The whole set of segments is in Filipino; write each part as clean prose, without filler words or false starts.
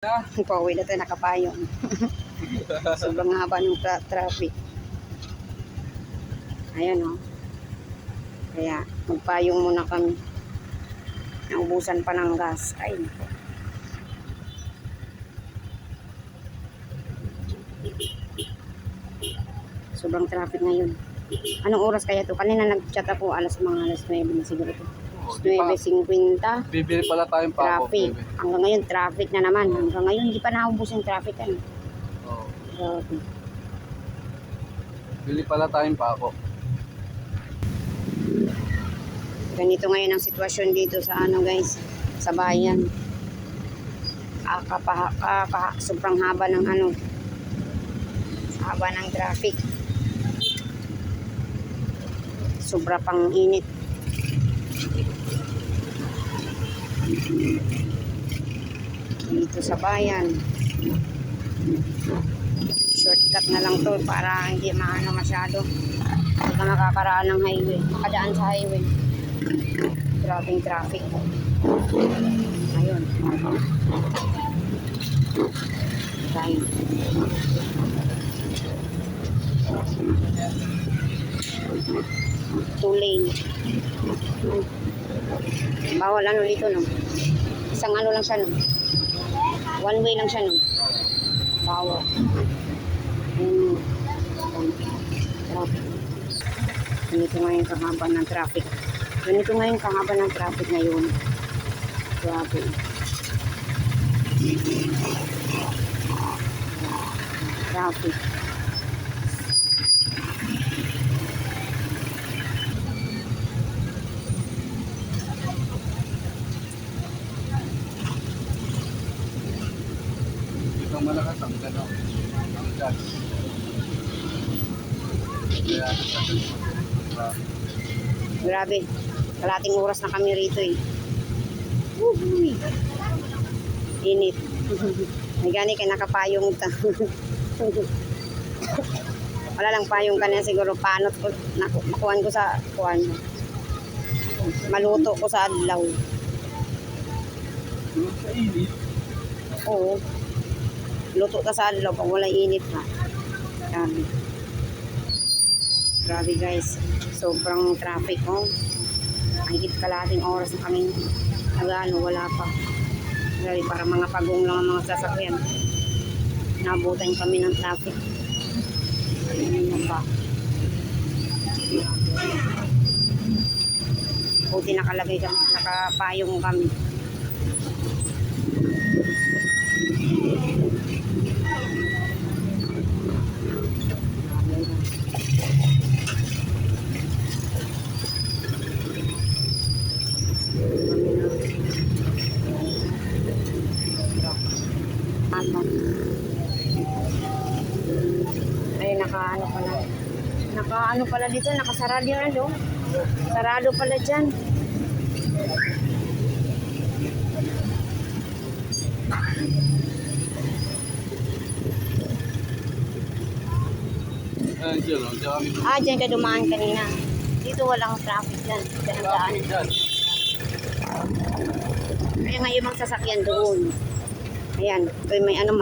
Pauwi na tayo nakapayong. Sobrang haba ng traffic. Ayan o. Kaya magpayong muna kami. Naubusan pa ng gas. Ay, nako. Sobrang traffic ngayon. Anong oras kaya to? Kanina nag-chat ako alas 9 na siguro to. 9:50. Bibili pala tayong pako. Traffic. Hanggang ngayon traffic na naman. Hanggang ngayon hindi pa naubos yung traffic ano. Oo. Grabe. Bili pala tayong pako. Ganito ngayon ang sitwasyon dito sa ano guys, sa bayan. Sobrang haba ng ano, haba ng traffic. Sobra pang init. Dito sa bayan. Shortcut na lang to para hindi maano masyado. Hindi ka makakaraan ng highway. Makadaan sa highway. Grabing traffic. Ayun. Tayo. Two lane. Bawal ano dito no. Isang ano lang siya no. One way lang siya no. Bawal. Traffic. Ganito ngayon kahaba ng traffic. Ganito ngayon kahaba ng traffic ngayon. Grabe. Traffic. Ito malakas ang gano'n. Ang gas. Grabe. Kalating oras na kami rito eh. Uhuy. Init. May gani kay nakapayong ito. Wala lang payong kanina siguro panot ko. Makuhan ko sa kuhan. Maluto ko sa adlaw. Sa init. Oo. Luto ka sa adlaw pag wala init na. Grabe. Grabe guys. Sobrang traffic oh. Higit kalating oras na kami wala pa. Grabe, para mga pagong lang ang mga sasakyan. Nabutan kami ng traffic. Ano ba? Buti nakalagay kami, nakapayong kami. Ay, nakaano pala dito, nakasarado yun ano. Sarado pala dyan. Dyan ka dumaan kanina. Dito walang traffic dyan. Traffic dyan. Kaya ngayon mga sasakyan doon. Ayan, may ano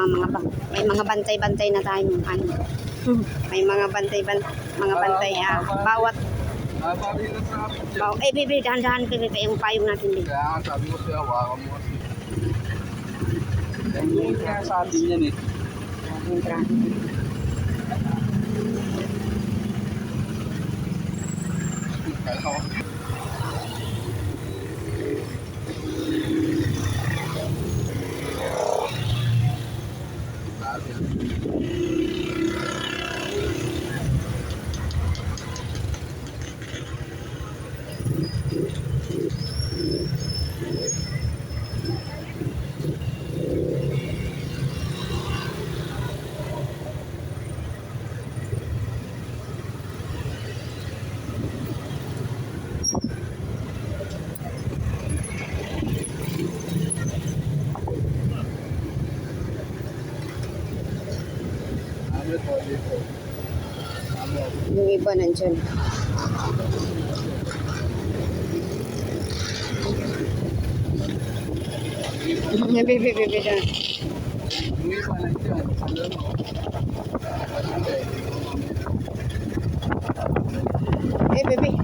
may mga bantay-bantay na tayo ano. May mga bantay bawat bibi dahan-dahan kayo yung payong natin din. Kaya sabi ko siya, hawakan mo kasi. Yan kaya sabi niya eh. Yung traffic. Yung iba nandyan. Nabibibibidan. Yung iba nandiyan. Ano no? Eh, baby.